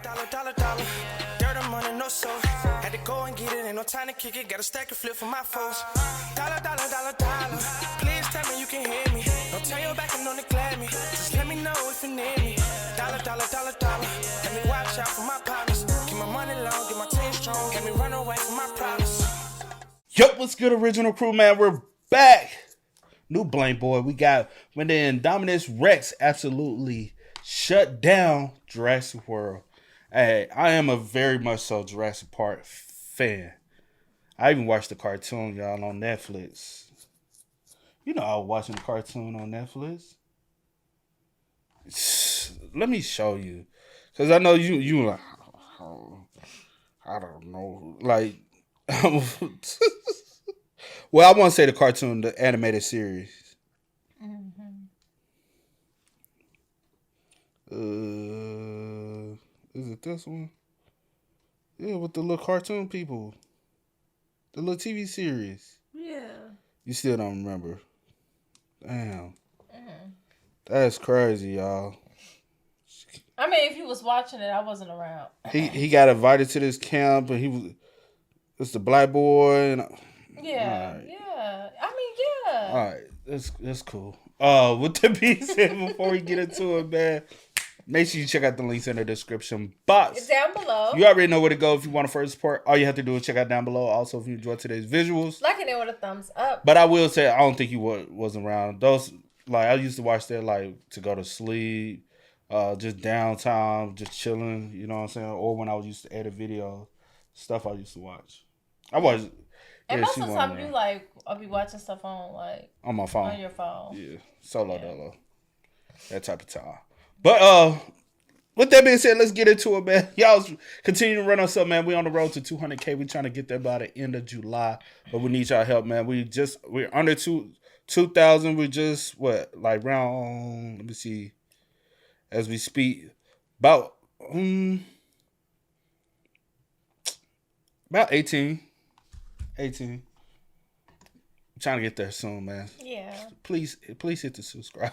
Dollar. Dirt on money, no soul. Had to go and get it, ain't no time to kick it. Got a stack of flip for my foes. Dollar. Please tell me you can hear me. Don't turn your back and don't neglect me. Just let me know if you need me. Dollar. Let me watch out for my partners. Keep my money long, get my team strong. Let me run away from my problems. Yup, what's good, original crew, man? We're back. New Blank Boy. We got when the Indominus Rex absolutely shut down Jurassic World. Hey, I am a very much so Jurassic Park fan. I even watched the cartoon, y'all, on Netflix. You know I was watching the cartoon on Netflix. Let me show you. Because I know you like, I don't know. Like, well, I want to say the cartoon, the animated series. Is it this one? Yeah, with the little cartoon people. The little TV series. Yeah. You still don't remember. Damn. That's crazy, y'all. I mean, if you was watching it, I wasn't around. He got invited to this camp, and it's the black boy. And, yeah. right. Yeah. I mean, yeah. All right, that's cool. With that being said, before we get into it, man, make sure you check out the links in the description box. It's down below. You already know where to go if you want to further support. All you have to do is check out down below. Also, if you enjoyed today's visuals, liking it with a thumbs up. But I will say, I don't think you wasn't around. Those, like, I used to watch that, like, to go to sleep, just downtime, just chilling, you know what I'm saying? Or when I used to edit video, stuff I used to watch. I watched. And most of the time, you like, I'll be watching stuff on my phone. On your phone. Yeah. Solo dolo. That type of time. But with that being said, let's get into it, man. Y'all continue to run us up, man. We on the road to 200K. We trying to get there by the end of July. But we need y'all help, man. We're under 2,000. We're just round, let me see, as we speak, about 18. I'm trying to get there soon, man. Yeah. Please hit the subscribe.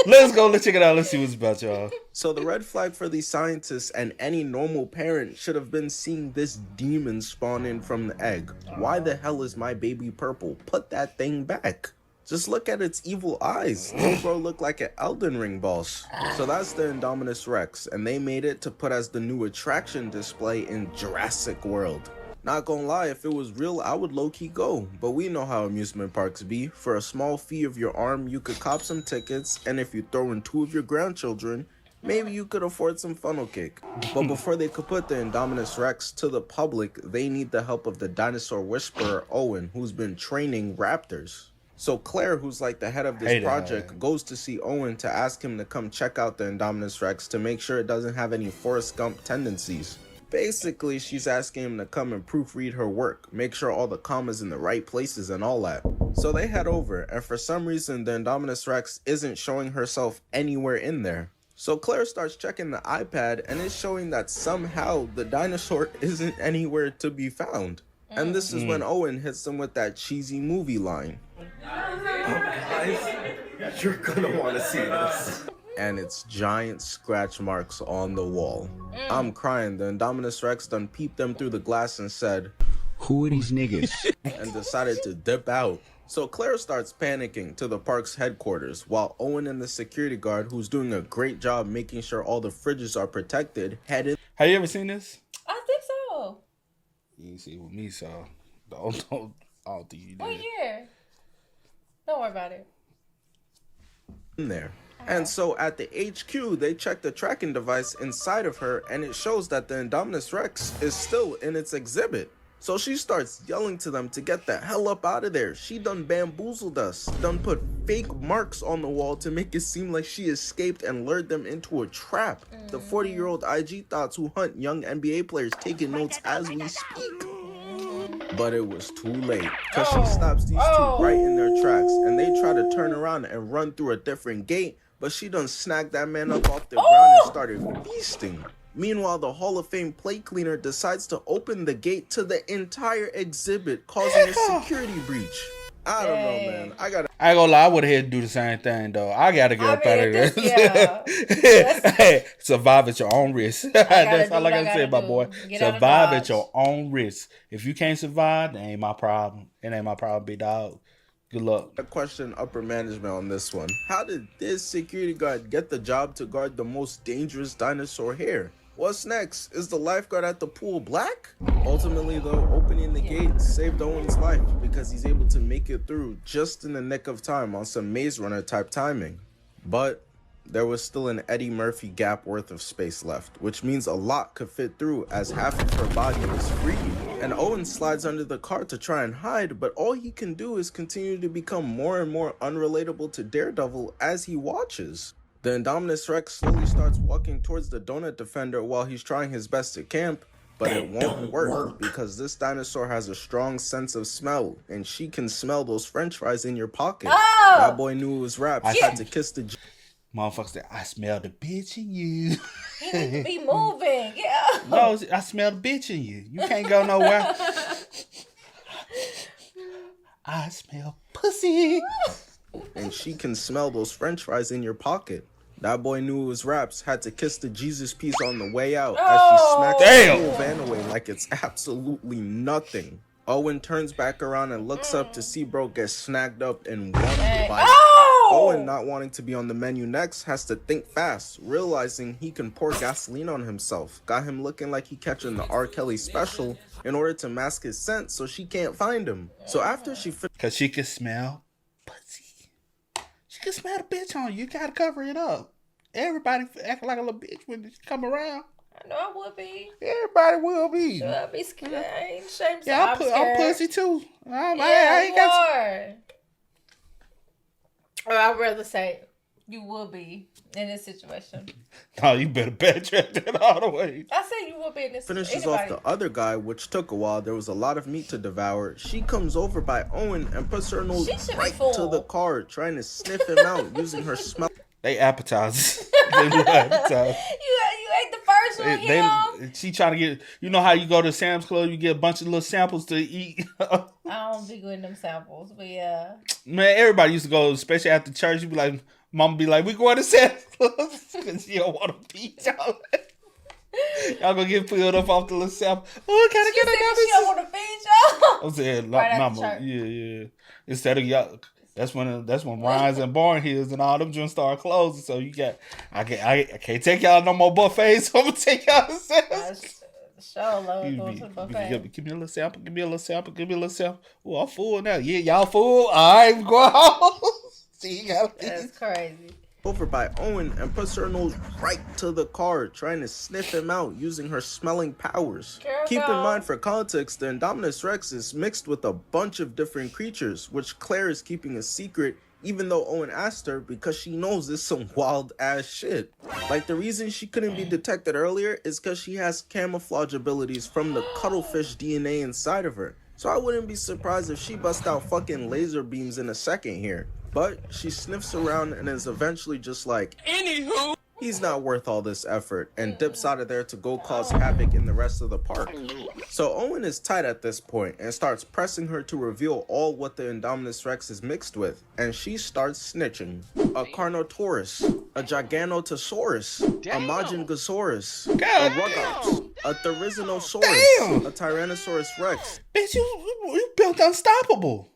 Let's go. Let's check it out. Let's see what's about, y'all. So the red flag for these scientists and any normal parent should have been seeing this demon spawn in from the egg. Why the hell is my baby purple? Put that thing back. Just look at its evil eyes. Little bro look like an Elden Ring boss. So that's the Indominus Rex, and they made it to put as the new attraction display in Jurassic World. Not gonna lie, if it was real, I would low-key go. But we know how amusement parks be. For a small fee of your arm, you could cop some tickets, and if you throw in 2 of your grandchildren, maybe you could afford some funnel cake. But before they could put the Indominus Rex to the public, they need the help of the dinosaur whisperer, Owen, who's been training Raptors. So Claire, who's like the head of this project, goes to see Owen to ask him to come check out the Indominus Rex to make sure it doesn't have any Forrest Gump tendencies. Basically, she's asking him to come and proofread her work, make sure all the commas in the right places and all that. So they head over, and for some reason, the Indominus Rex isn't showing herself anywhere in there. So Claire starts checking the iPad, and it's showing that somehow the dinosaur isn't anywhere to be found. And this is when Owen hits him with that cheesy movie line. Guys, you're gonna want to see this. And it's giant scratch marks on the wall. I'm crying. The Indominus Rex done peeped them through the glass and said, "Who are these niggas?" and decided to dip out. So Claire starts panicking to the park's headquarters, while Owen and the security guard, who's doing a great job making sure all the fridges are protected, headed. Have you ever seen this? I think so. You didn't see it with me, so I don't think you did. What year? Don't worry about it. In there. And so at the HQ, they check the tracking device inside of her, and it shows that the Indominus Rex is still in its exhibit. So she starts yelling to them to get the hell up out of there. She done bamboozled us, done put fake marks on the wall to make it seem like she escaped and lured them into a trap. The 40-year-old IG thoughts who hunt young NBA players taking notes as we speak. But it was too late, because she stops these two right in their tracks, and they try to turn around and run through a different gate, but she done snagged that man up off the ground and started feasting. Meanwhile, the Hall of Fame plate cleaner decides to open the gate to the entire exhibit, causing a security breach. I don't know, man. I ain't gonna lie, I would have had to do the same thing though. I gotta get up out of this, this. Hey, survive at your own risk. That's all I gotta say, my boy. Survive at your own risk. If you can't survive, that ain't my problem. It ain't my problem, big dog. Good luck. I question upper management on this one. How did this security guard get the job to guard the most dangerous dinosaur here? What's next? Is the lifeguard at the pool black? Ultimately though, opening the gate saved Owen's life because he's able to make it through just in the nick of time on some Maze Runner type timing. But there was still an Eddie Murphy gap worth of space left, which means a lot could fit through as half of her body was free. And Owen slides under the car to try and hide, but all he can do is continue to become more and more unrelatable to Daredevil as he watches. The Indominus Rex slowly starts walking towards the donut defender while he's trying his best to camp, but it won't work because this dinosaur has a strong sense of smell, and she can smell those french fries in your pocket. Oh! That boy knew it was Raps. I had to kiss the... Motherfucker said, I smell the bitch in you. You need to be moving. Yeah. No, I smell the bitch in you. You can't go nowhere. I smell pussy. And she can smell those french fries in your pocket. That boy knew it was Raps, had to kiss the Jesus piece on the way out as she smacked the whole van away like it's absolutely nothing. Owen turns back around and looks up to see bro get snagged up in one bite. Owen, not wanting to be on the menu next, has to think fast, realizing he can pour gasoline on himself. Got him looking like he catching the R. Kelly special in order to mask his scent so she can't find him. So after she... Because she can smell pussy. She can smell the bitch on you. You gotta cover it up. Everybody acting like a little bitch when she come around. I know I would be. Everybody will be. Should I be scared? I ain't ashamed. Yeah, I'm pussy too. I ain't got. Or I'd rather say you would be in this situation. No, you better backtrack that all the way. I said you would be in this situation. Finishes off the other guy, which took a while. There was a lot of meat to devour. She comes over by Owen and puts her nose right to the car, trying to sniff him out using her smell. They appetizers. They do appetizers. You ate the first one, she trying to get, you know how you go to Sam's Club, you get a bunch of little samples to eat. I don't be getting them samples, but yeah. Man, everybody used to go, especially after church, you be like, mama be like, we going to Sam's Club because you don't want to beat y'all. Y'all gonna get filled up off the little sample. Oh, can I get another? She don't want to feed y'all. I'm saying, right mama, yeah. Instead of y'all. That's when Ryan's and Barn Hills and all them joints start closing. So you got, I can't take y'all no more buffets. So I'm gonna take y'all to Sam's. Sure, love going to the buffet. Give me a little sample. Give me a little sample. Oh, I'm full now. Yeah, y'all full. All right, I'm going home. See, that's crazy. Over by Owen and puts her nose right to the car, trying to sniff him out using her smelling powers. Keep in mind, for context, the Indominus Rex is mixed with a bunch of different creatures, which Claire is keeping a secret, even though Owen asked her, because she knows this is some wild ass shit. Like, the reason she couldn't be detected earlier is because she has camouflage abilities from the cuttlefish DNA inside of her. So I wouldn't be surprised if she busts out fucking laser beams in a second here. But she sniffs around and is eventually just like, anywho, he's not worth all this effort, and dips out of there to go cause havoc in the rest of the park. So Owen is tight at this point and starts pressing her to reveal all what the Indominus Rex is mixed with, and she starts snitching. A Carnotaurus, a Giganotosaurus, a Majingosaurus, a Rugops, a Therizinosaurus, a Tyrannosaurus Rex. Bitch, you built unstoppable.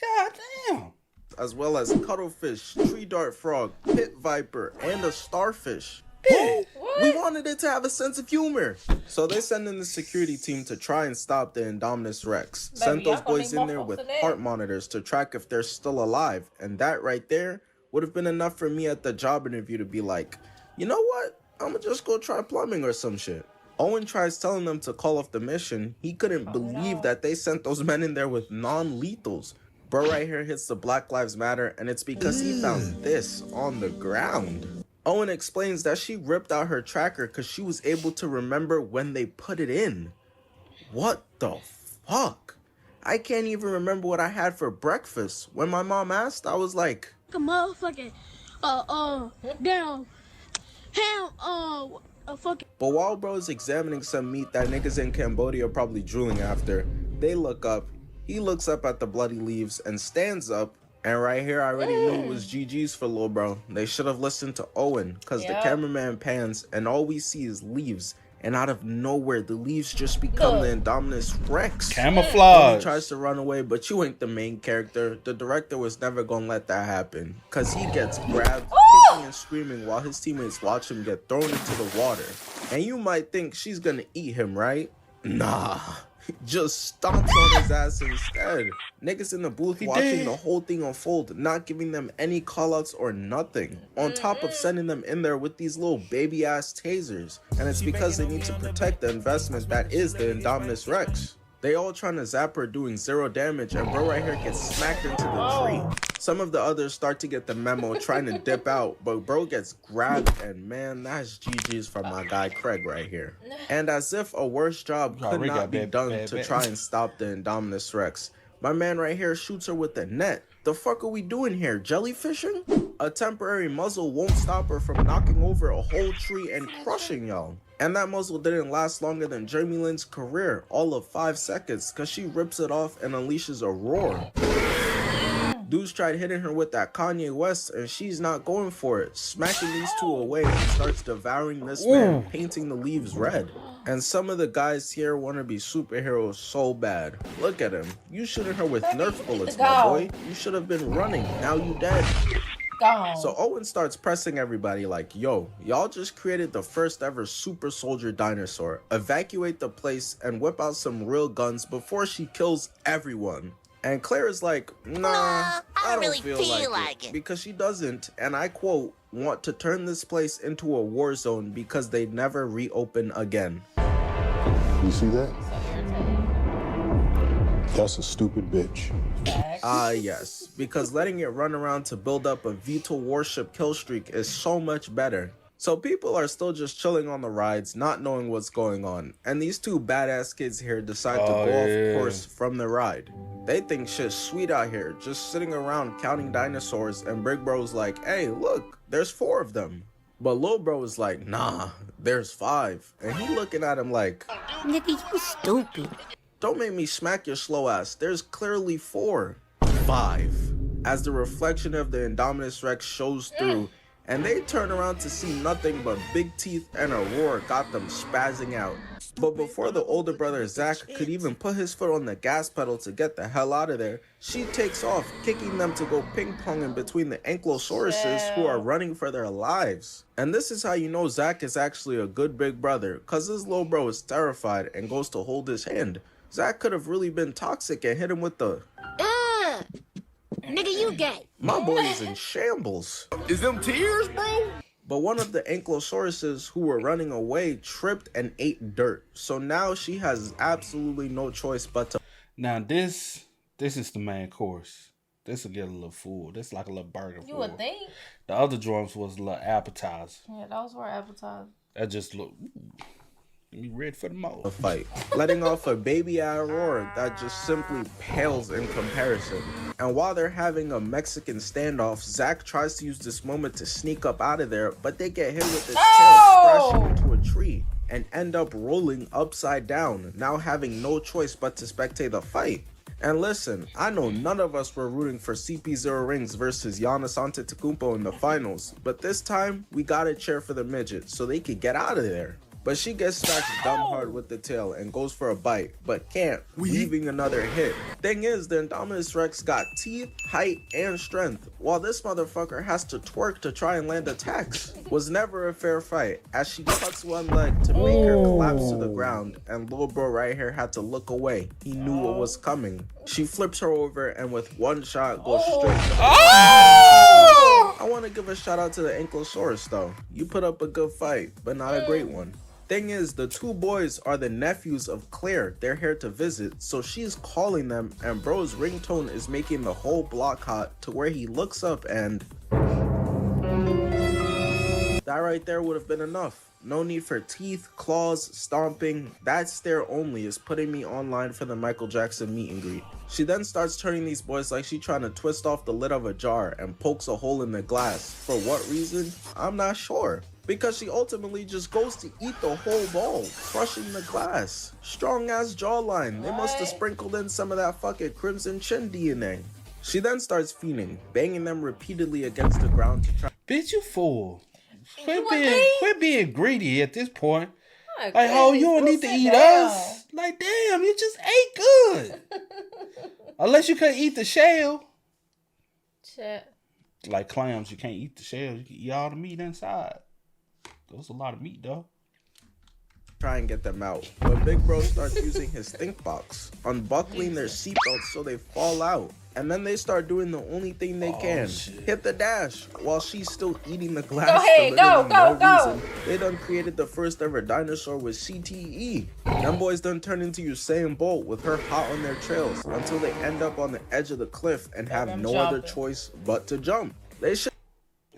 God damn. As well as cuttlefish, tree dart frog, pit viper, and a starfish. We wanted it to have a sense of humor. So they send in the security team to try and stop the Indominus Rex. Sent those boys in there with heart monitors to track if they're still alive. And that right there would have been enough for me at the job interview to be like, you know what? I'm gonna just go try plumbing or some shit. Owen tries telling them to call off the mission. He couldn't believe that they sent those men in there with non-lethals. Bro right here hits the Black Lives Matter, and it's because he found this on the ground. Owen explains that she ripped out her tracker because she was able to remember when they put it in. What the fuck? I can't even remember what I had for breakfast. When my mom asked, I was like, a motherfucking, damn, ham, a fucking. But while bro is examining some meat that niggas in Cambodia are probably drooling after, they look up. He looks up at the bloody leaves and stands up, And right here, I already knew it was GG's for Lil Bro. They should have listened to Owen, because the cameraman pans and all we see is leaves. And out of nowhere, the leaves just become the Indominus Rex. Camouflage. He tries to run away, but you ain't the main character. The director was never gonna let that happen, because he gets grabbed, kicking and screaming while his teammates watch him get thrown into the water. And you might think she's gonna eat him, right? Nah. Just stomps on his ass instead. Niggas in the booth watching the whole thing unfold, not giving them any callouts or nothing. On top of sending them in there with these little baby ass tasers. And it's because they need to protect the investment that is the Indominus Rex. They all trying to zap her doing 0 damage, and bro right here gets smacked into the tree. Some of the others start to get the memo, trying to dip out, but bro gets grabbed, and man, that's GG's from my guy Craig right here. And as if a worse job could not be done to try and stop the Indominus Rex, my man right here shoots her with the net. The fuck are we doing here, jellyfishing? A temporary muzzle won't stop her from knocking over a whole tree and crushing y'all. And that muzzle didn't last longer than Jamie Lynn's career, all of 5 seconds, cause she rips it off and unleashes a roar. Dudes tried hitting her with that Kanye West, and she's not going for it, smacking these two away and starts devouring this man, painting the leaves red. And some of the guys here want to be superheroes so bad. Look at him. You shooting her with Nerf bullets, my boy. You should have been running. Now you dead. So Owen starts pressing everybody like, yo, y'all just created the first ever super soldier dinosaur. Evacuate the place and whip out some real guns before she kills everyone. And Claire is like, nah, I don't really feel like it. Because she doesn't, and I quote, want to turn this place into a war zone because they never reopen again. You see that? That's a stupid bitch. Yes, because letting it run around to build up a VTOL warship kill streak is so much better. So people are still just chilling on the rides, not knowing what's going on. And these two badass kids here decide to go off course from the ride. They think shit's sweet out here, just sitting around counting dinosaurs, and Big Bro's like, hey, look, there's 4 of them. But Lil Bro is like, nah, there's 5. And he looking at him like, nigga, you stupid. Don't make me smack your slow ass. There's clearly 4. 5. As the reflection of the Indominus Rex shows through, and they turn around to see nothing but big teeth and a roar got them spazzing out. But before the older brother Zach could even put his foot on the gas pedal to get the hell out of there, she takes off, kicking them to go ping-ponging between the ankylosauruses who are running for their lives. And this is how you know Zach is actually a good big brother, cause his little bro is terrified and goes to hold his hand. Zach could have really been toxic and hit him with the nigga, you gay. My boy is in shambles. Is them tears, bro? But one of the ankylosauruses who were running away tripped and ate dirt. So now she has absolutely no choice but to... Now this is the main course. This will get a little food. This is like a little burger. You would think. The other drums was a little appetizer. Yeah, those were appetizers. That just look... You ready for the mo? A fight, letting off a baby eye roar that just simply pales in comparison. And while they're having a Mexican standoff, Zach tries to use this moment to sneak up out of there, but they get hit with his tail crashing into a tree and end up rolling upside down, now having no choice but to spectate the fight. And listen, I know none of us were rooting for CP0 Rings versus Giannis Antetokounmpo in the finals, but this time we gotta cheer for the midget so they could get out of there. But she gets smacked dumb hard with the tail and goes for a bite, but can't, leaving another hit. Thing is, the Indominus Rex got teeth, height, and strength, while this motherfucker has to twerk to try and land attacks. Was never a fair fight, as she cuts one leg to make her collapse to the ground, and Lil Bro right here had to look away. He knew what was coming. She flips her over and with one shot goes straight to the I want to give a shout out to the Ankylosaurus though. You put up a good fight, but not a great one. Thing is, the 2 boys are the nephews of Claire. They're here to visit, so she's calling them, and bro's ringtone is making the whole block hot to where he looks up and... That right there would have been enough. No need for teeth, claws, stomping. That stare only is putting me online for the Michael Jackson meet and greet. She then starts turning these boys like she trying to twist off the lid of a jar and pokes a hole in the glass. For what reason? I'm not sure. Because she ultimately just goes to eat the whole ball, crushing the glass. Strong ass jawline. They must have sprinkled in some of that fucking Crimson Chin DNA. She then starts fiending, banging them repeatedly against the ground to try. Bitch, you fool. You want me? Quit being greedy at this point. My Like, oh, you goodness, don't go need to sit eat down. us. Like, damn, you just ate good. Unless you couldn't eat the shell. Shit. Like clams, you can't eat the shell. You can eat all the meat inside. There's a lot of meat, though. Try and get them out, but Big Bro starts using his think box, unbuckling their seatbelts so they fall out, and then they start doing the only thing they can, hit the dash, while she's still eating the glass. Go ahead, go. Reason. They done created the first ever dinosaur with CTE. Them boys done turn into Usain Bolt with her hot on their trails until they end up on the edge of the cliff and have no other choice but to jump. They should.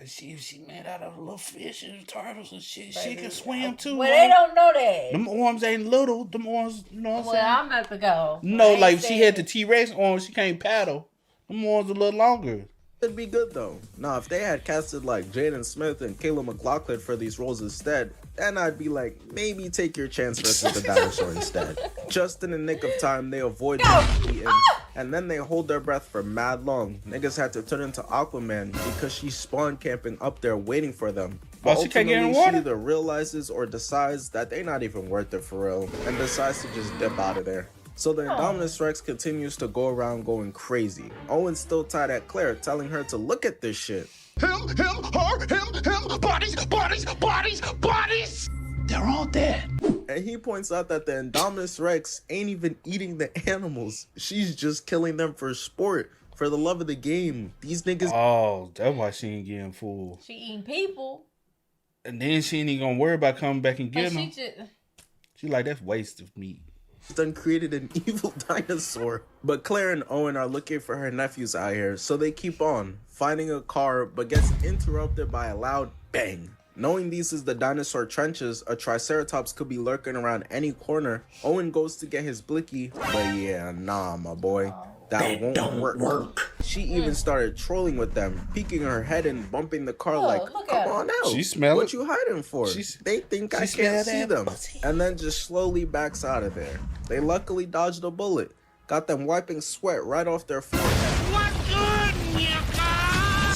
She made out of little fish and turtles and shit. Baby, she can swim too. Well, they don't know that. Them arms ain't little. Them arms, you know what I'm saying? I'm about to go. No, like she had the T-Rex arms. She can't paddle. Them arms a little longer. It'd be good though. Now, if they had casted like Jaden Smith and Kayla McLaughlin for these roles instead, then I'd be like, maybe take your chance versus the dinosaur instead. Just in the nick of time, they avoid being eaten, and then they hold their breath for mad long. Niggas had to turn into Aquaman because she's spawn camping up there waiting for them. But she can't get in ultimately, water? she either realizes or decides that they're not even worth it for real, and decides to just dip out of there. So the Indominus Rex continues to go around going crazy. Owen's still tied at Claire, telling her to look at this shit. Him, bodies. They're all dead. And he points out that the Indominus Rex ain't even eating the animals. She's just killing them for sport, for the love of the game. These niggas. Oh, that's why she ain't getting full. She eating people. And then she ain't even gonna worry about coming back and getting them. She like, that's waste of meat. Done created an evil dinosaur. But Claire and Owen are looking for her nephews out here, so they keep on, finding a car, but gets interrupted by a loud bang. Knowing these is the dinosaur trenches, a triceratops could be lurking around any corner. Owen goes to get his blicky, but yeah, nah, my boy. That won't work. She even started trolling with them, peeking her head and bumping the car like, come on out. She smell What it. you hiding for? They think I can't see them. And then just slowly backs out of there. They luckily dodged a bullet. Got them wiping sweat right off their forehead.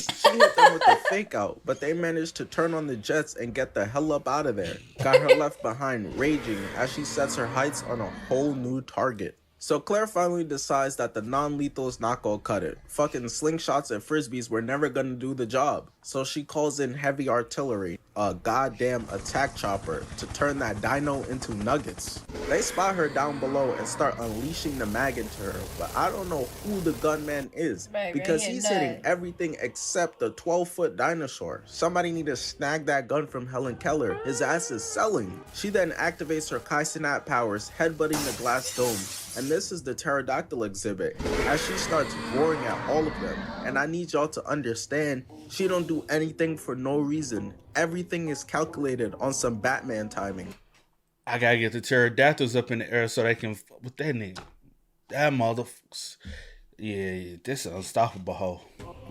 She hit them with a fake out, but they managed to turn on the jets and get the hell up out of there. Got her left behind raging as she sets her heights on a whole new target. So Claire finally decides that the non-lethal is not gonna cut it. Fucking slingshots and frisbees were never gonna do the job. So she calls in heavy artillery, a goddamn attack chopper, to turn that dino into nuggets. They spot her down below and start unleashing the mag into her, but I don't know who the gunman is, because he's hitting everything except the 12-foot dinosaur. Somebody need to snag that gun from Helen Keller. His ass is selling. She then activates her Kaisenat powers, headbutting the glass dome. And this is the Pterodactyl exhibit, as she starts roaring at all of them. And I need y'all to understand, she don't do anything for no reason. Everything is calculated on some Batman timing. I gotta get the pterodactyls up in the air so they can. What that name? That motherfuckers. Yeah, this is unstoppable hoe.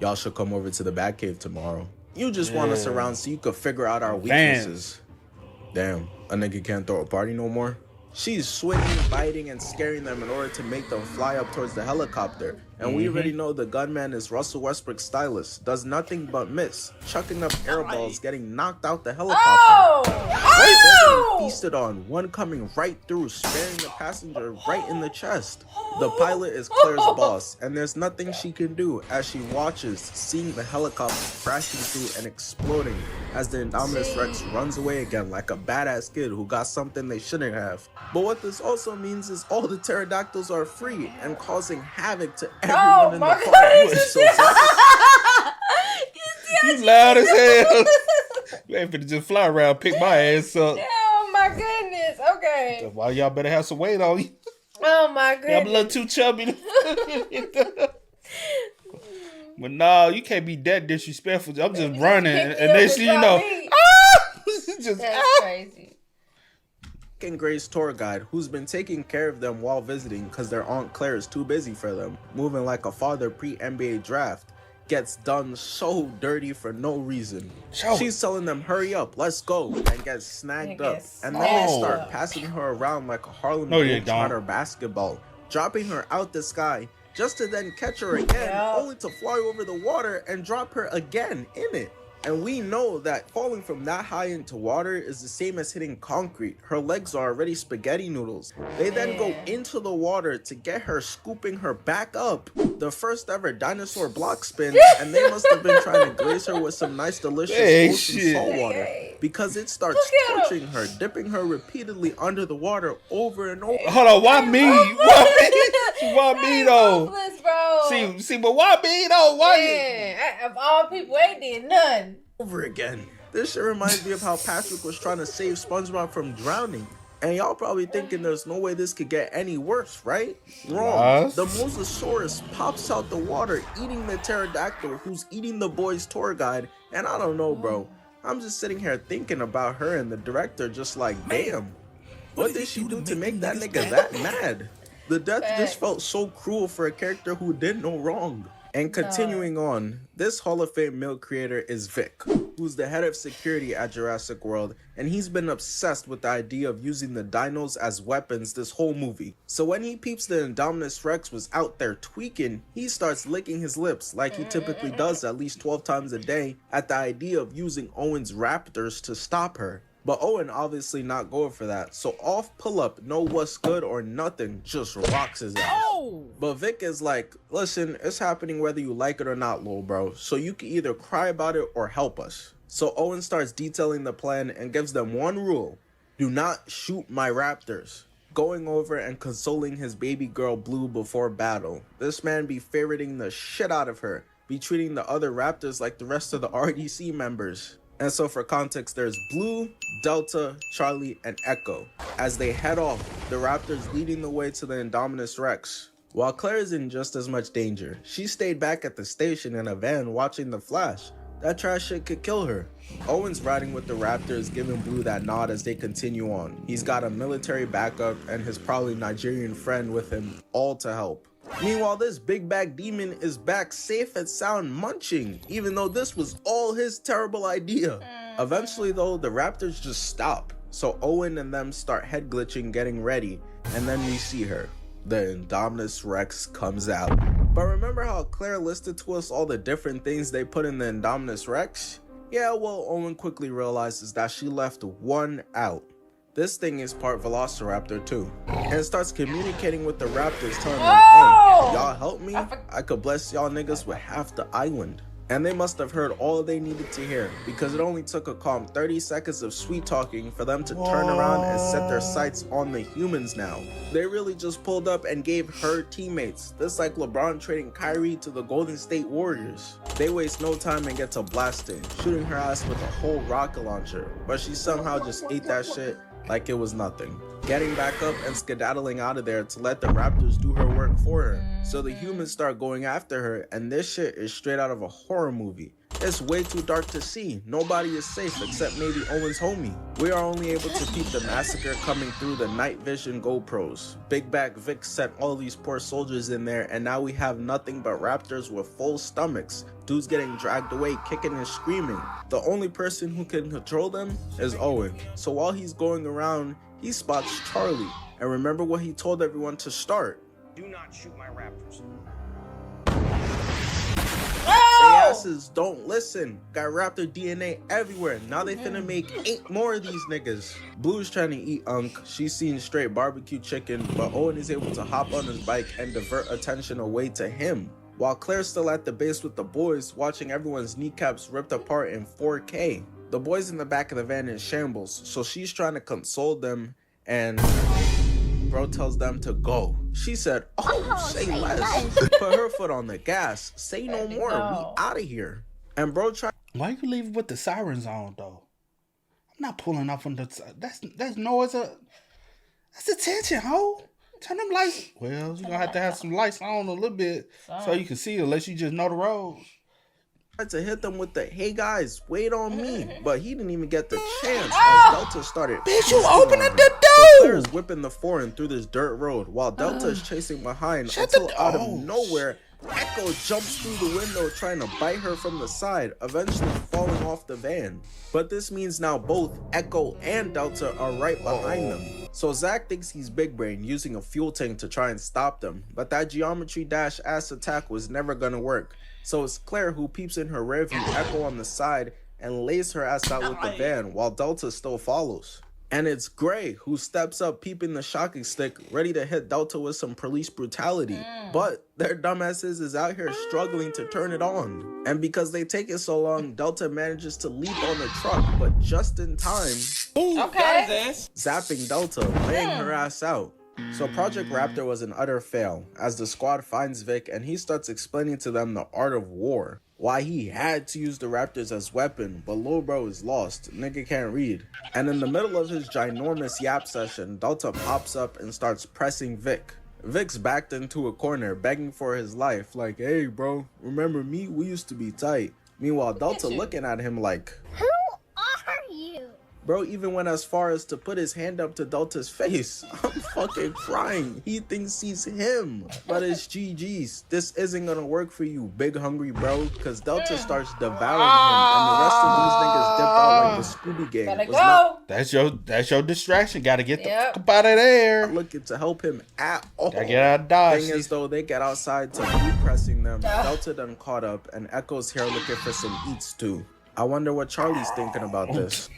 Y'all should come over to the Batcave tomorrow. You just want us around so you could figure out our weaknesses. Damn, a nigga can't throw a party no more? She's swinging, biting, and scaring them in order to make them fly up towards the helicopter. And we already know the gunman is Russell Westbrook's stylist. Does nothing but miss, chucking up airballs, getting knocked out the helicopter. They're getting feasted on, one coming right through, sparing the passenger right in the chest. The pilot is Claire's boss, and there's nothing she can do as she watches, seeing the helicopter crashing through and exploding as the Indominus Rex runs away again like a badass kid who got something they shouldn't have. But what this also means is all the pterodactyls are free and causing havoc to everyone in the park. So you loud as hell. You ain't finna just fly around, pick my ass up. Oh my goodness. Okay. That's why y'all better have some weight on you. Oh my goodness. I'm a little too chubby. But no, you can't be that disrespectful. I'm just running, and next thing you know, that's crazy. And Gray's tour guide, who's been taking care of them while visiting because their Aunt Claire is too busy for them, moving like a father pre-NBA draft, gets done so dirty for no reason. She's telling them, hurry up, let's go, and gets snagged up. And then they start passing her around like a Harlem Globetrotter basketball, dropping her out the sky just to then catch her again, only to fly over the water and drop her again in it. And we know that falling from that high into water is the same as hitting concrete. Her legs are already spaghetti noodles. They then go into the water to get her, scooping her back up. The first ever dinosaur block spin, and they must have been trying to glaze her with some nice delicious ocean salt water, because it starts torching her, dipping her repeatedly under the water over and over. Hold on, why me? Why me though? Ruthless, bro. See, but why me though? Why? Man, of all people, ain't did none. Over again. This shit reminds me of how Patrick was trying to save SpongeBob from drowning. And y'all probably thinking there's no way this could get any worse, right? Wrong. Yes. The Mosasaurus pops out the water, eating the pterodactyl, who's eating the boy's tour guide. And I don't know, bro. I'm just sitting here thinking about her and the director, just like, damn, what did she do to make that nigga that mad? The death just felt so cruel for a character who did no wrong. And continuing on, this Hall of Fame male creator is Vic, who's the head of security at Jurassic World, and he's been obsessed with the idea of using the dinos as weapons this whole movie. So when he peeps the Indominus Rex was out there tweaking, he starts licking his lips like he typically does at least 12 times a day at the idea of using Owen's Raptors to stop her. But Owen obviously not going for that, so off pull up, no what's good or nothing, just rocks his ass. But Vic is like, listen, it's happening whether you like it or not, lil bro, so you can either cry about it or help us. So Owen starts detailing the plan and gives them one rule: do not shoot my Raptors. Going over and consoling his baby girl Blue before battle. This man be favoriting the shit out of her, be treating the other Raptors like the rest of the RDC members. And so for context, there's Blue, Delta, Charlie, and Echo. As they head off, the Raptors leading the way to the Indominus Rex. While Claire is in just as much danger, she stayed back at the station in a van watching the Flash. That trash shit could kill her. Owen's riding with the Raptors, giving Blue that nod as they continue on. He's got a military backup and his probably Nigerian friend with him, all to help. Meanwhile, this big bag demon is back safe and sound munching, even though this was all his terrible idea. Eventually though, the Raptors just stop, so Owen and them start head glitching, getting ready, and then we see her. The Indominus Rex comes out. But remember how Claire listed to us all the different things they put in the Indominus Rex? Yeah, well, Owen quickly realizes that she left one out. This thing is part Velociraptor too, and starts communicating with the Raptors, telling them, hey, y'all help me? I could bless y'all niggas with half the island. And they must have heard all they needed to hear, because it only took a calm 30 seconds of sweet talking for them to turn around and set their sights on the humans now. They really just pulled up and gave her teammates. This like LeBron trading Kyrie to the Golden State Warriors. They waste no time and get to blasting, shooting her ass with a whole rocket launcher, but she somehow just ate that shit like it was nothing. Getting back up and skedaddling out of there to let the Raptors do her work for her. So the humans start going after her, and this shit is straight out of a horror movie. It's way too dark to see. Nobody is safe except maybe Owen's homie. We are only able to peep the massacre coming through the night vision GoPros. Big Back Vic sent all these poor soldiers in there, and now we have nothing but Raptors with full stomachs. Dudes getting dragged away, kicking and screaming. The only person who can control them is Owen. So while he's going around, he spots Charlie. And remember what he told everyone to start. Do not shoot my Raptors. They asses don't listen. Got Raptor DNA everywhere. Now they finna make 8 more of these niggas. Blue's trying to eat Unk. She's seeing straight barbecue chicken, but Owen is able to hop on his bike and divert attention away to him. While Claire's still at the base with the boys, watching everyone's kneecaps ripped apart in 4K. The boys in the back of the van in shambles, so she's trying to console them, and bro tells them to go. She said, say less. Put her foot on the gas. Say no more. We out of here. And bro tried. Why you leave with the sirens on though? I'm not pulling off on the. That's noise. That's attention, ho. Turn them lights. Well, you're gonna have some lights on a little bit so you can see, unless you just know the roads. Tried to hit them with the, hey guys, wait on me. But he didn't even get the chance as Delta started. Bitch, you opening the door! So Claire's whipping the foreign through this dirt road while Delta is chasing behind until out of nowhere, Echo jumps through the window trying to bite her from the side, eventually falling off the van. But this means now both Echo and Delta are right behind them. So Zach thinks he's big brain using a fuel tank to try and stop them, but that geometry dash ass attack was never gonna work. So it's Claire who peeps in her rearview, Echo on the side, and lays her ass out with the van while Delta still follows. And it's Gray who steps up peeping the shocking stick, ready to hit Delta with some police brutality. But their dumbasses is out here struggling to turn it on. And because they take it so long, Delta manages to leap on the truck, but just in time, zapping Delta, laying her ass out. So Project Raptor was an utter fail, as the squad finds Vic and he starts explaining to them the art of war. Why he had to use the Raptors as weapon, but Lil Bro is lost, nigga can't read. And in the middle of his ginormous yap session, Delta pops up and starts pressing Vic. Vic's backed into a corner, begging for his life, like, hey bro, remember me? We used to be tight. Meanwhile, Delta looking at him like, Who are you? bro even went as far as to put his hand up to Delta's face. I'm fucking crying. He thinks he's him. But it's GG's. This isn't gonna work for you, big hungry bro, because Delta starts devouring him, and the rest of these niggas dip out like the Scooby Gang. Gotta go. That's your distraction. Gotta get the fuck up out of there. Not looking to help him at all. Gotta get out of Dodge. Thing is though, they get outside to keep pressing them. Delta done caught up, and Echo's here looking for some eats too. I wonder what Charlie's thinking about this.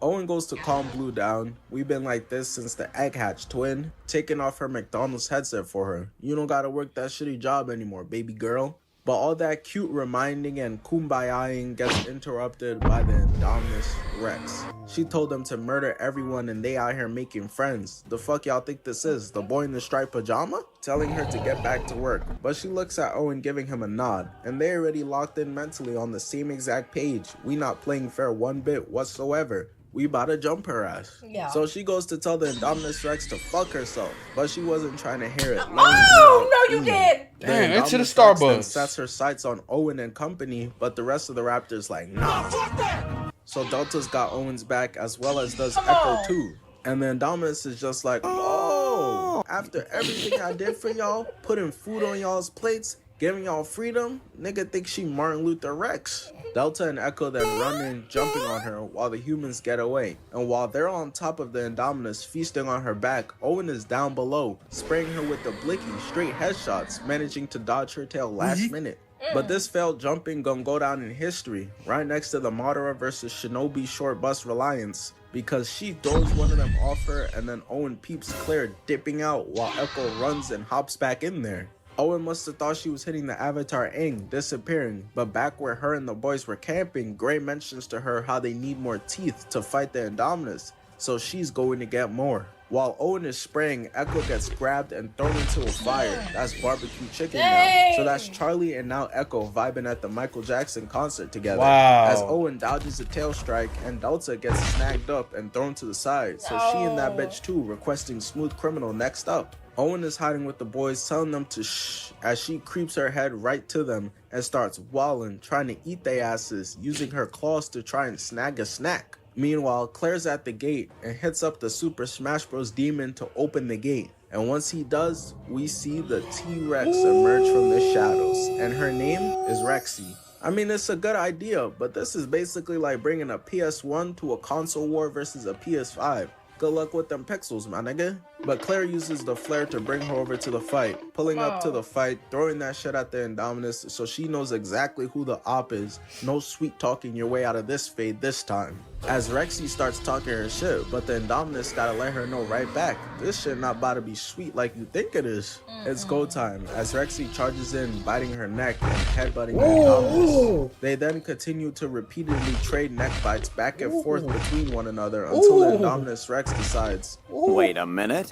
Owen goes to calm Blue down. We've been like this since the egg hatch, twin. Taking off her McDonald's headset for her. You don't gotta work that shitty job anymore, baby girl. But all that cute reminding and kumbayaing gets interrupted by the Indominus Rex. She told them to murder everyone and they out here making friends. The fuck y'all think this is? The boy in the striped pajama? Telling her to get back to work. But she looks at Owen giving him a nod. And they already locked in mentally on the same exact page. We not playing fair one bit whatsoever. We about to jump her ass. Yeah. So she goes to tell the Indominus Rex to fuck herself, but she wasn't trying to hear it. Oh, no, you did. Damn, into the Rex Starbucks. then sets her sights on Owen and company, but the rest of the Raptors like, nah. So Delta's got Owen's back, as well as does Echo too. And the Indominus is just like, oh, after everything I did for y'all, putting food on y'all's plates, giving y'all freedom, nigga think she Martin Luther Rex. Delta and Echo then run in, jumping on her while the humans get away. And while they're on top of the Indominus feasting on her back, Owen is down below, spraying her with the blicky, straight headshots, managing to dodge her tail last minute. But this failed jumping gonna go down in history, right next to the Madara versus Shinobi short bus reliance, because she throws one of them off her and then Owen peeps Claire dipping out while Echo runs and hops back in there. Owen must have thought she was hitting the Avatar Aang, disappearing, but back where her and the boys were camping, Gray mentions to her how they need more teeth to fight the Indominus, so she's going to get more. While Owen is spraying, Echo gets grabbed and thrown into a fire. That's barbecue chicken now. So that's Charlie and now Echo vibing at the Michael Jackson concert together. Wow. As Owen dodges a tail strike and Delta gets snagged up and thrown to the side. So she and that bitch too, requesting Smooth Criminal next up. Owen is hiding with the boys, telling them to shh as she creeps her head right to them and starts wallin', trying to eat their asses, using her claws to try and snag a snack. Meanwhile, Claire's at the gate and hits up the Super Smash Bros. Demon to open the gate. And once he does, we see the T-Rex emerge from the shadows. And her name is Rexy. I mean, it's a good idea, but this is basically like bringing a PS1 to a console war versus a PS5. Good luck with them pixels, my nigga. But Claire uses the flare to bring her over to the fight, pulling up to the fight, throwing that shit at the Indominus so she knows exactly who the op is. No sweet talking your way out of this fade this time. As Rexy starts talking her shit, but the Indominus gotta let her know right back, this shit not about to be sweet like you think it is. It's go time, as Rexy charges in, biting her neck and headbutting the Indominus. They then continue to repeatedly trade neck bites back and forth between one another until the Indominus Rex decides, wait a minute.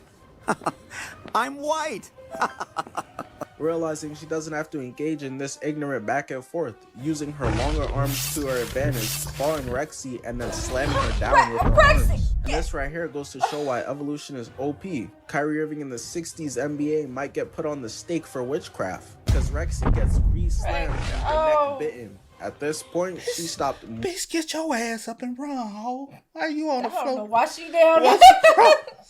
I'm white. Realizing she doesn't have to engage in this ignorant back and forth, using her longer arms to her advantage, clawing Rexy and then slamming her down with her arms. And this right here goes to show why evolution is OP. Kyrie Irving in the 60s NBA might get put on the stake for witchcraft, because Rexy gets re-slammed and her neck bitten. At this point, she stopped. Bitch, get your ass up and run, ho. Why you on the floor? I don't know why she down there.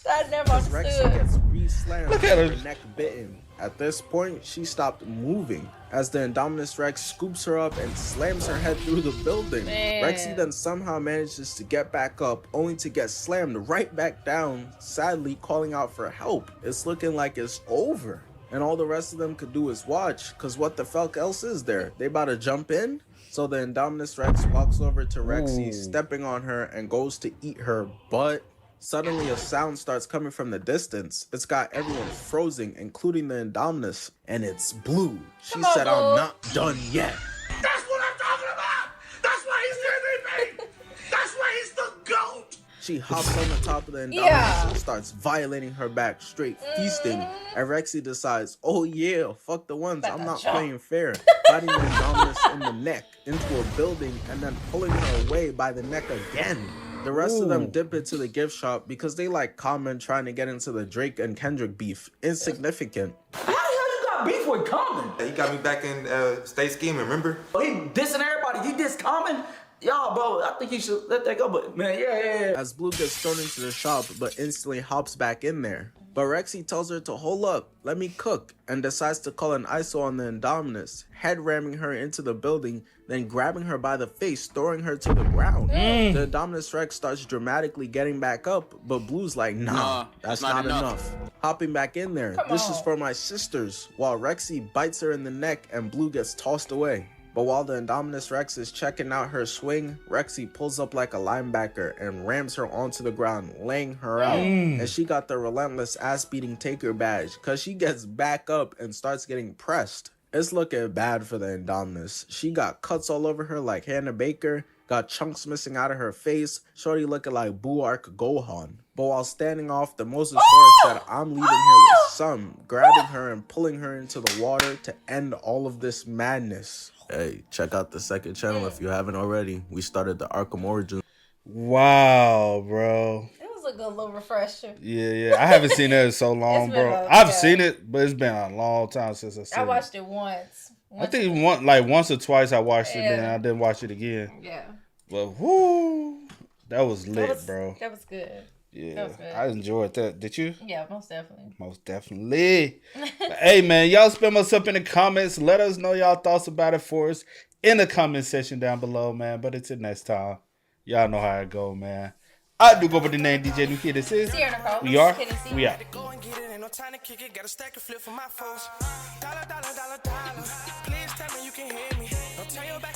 I never Rexy understood. gets re-slammed Look at her. neck bitten. At this point, she stopped moving as the Indominus Rex scoops her up and slams her head through the building. Man. Rexy then somehow manages to get back up, only to get slammed right back down, sadly calling out for help. It's looking like it's over. And all the rest of them could do is watch, cause what the fuck else is there? They about to jump in? So the Indominus Rex walks over to Rexy, stepping on her, and goes to eat her, but suddenly a sound starts coming from the distance. It's got everyone frozen, including the Indominus, and it's Blue. She said, I'm not done yet. That's what I'm talking about! That's why he's giving me! That's why he's the GOAT! She hops on the top of the Indominus and starts violating her back, straight feasting. And Rexy decides, oh yeah, fuck the ones, I'm not playing fair. Biting the Indominus in the neck into a building and then pulling her away by the neck again. The rest of them dip into the gift shop because they like Common trying to get into the Drake and Kendrick beef. Insignificant. How the hell you got beef with Common? He got me back in Stay Scheming, remember? Oh, he dissing everybody. He diss Common? Y'all, bro, I think you should let that go, but man, yeah. As Blue gets thrown into the shop, but instantly hops back in there. But Rexy tells her to hold up, let me cook, and decides to call an ISO on the Indominus, head ramming her into the building, then grabbing her by the face, throwing her to the ground. The Indominus Rex starts dramatically getting back up, but Blue's like, nah, that's not enough. Hopping back in there, this is for my sisters, while Rexy bites her in the neck and Blue gets tossed away. But while the Indominus Rex is checking out her swing, Rexy pulls up like a linebacker and rams her onto the ground, laying her out. And she got the relentless ass-beating taker badge, cause she gets back up and starts getting pressed. It's looking bad for the Indominus. She got cuts all over her like Hannah Baker, got chunks missing out of her face, shorty looking like Buark Gohan. But while standing off, the Mosasaurus said, I'm leaving here with some, grabbing her and pulling her into the water to end all of this madness. Hey, check out the second channel if you haven't already. We started the Arkham Origins. Wow, bro. It was a good little refresher. Yeah. I haven't seen it in so long, bro. I've seen it, but it's been a long time since I've seen it. I watched it once. I think once or twice I watched it, then I didn't watch it again. Yeah. But whoo, that was lit, bro. That was good. Yeah, that was good. I enjoyed that. Did you? Yeah, most definitely. Most definitely. Hey, man, y'all spam us up in the comments. Let us know y'all thoughts about it for us in the comment section down below, man. But until next time, y'all know how it go, man. I do go by the name DJ New Kid. This is we are. We out. Go and get it, ain't no time to kick it. Got a stack and flip for my foes. Dollar, dollar, dollar, dollar. Please tell me you can hear me. Don't turn your back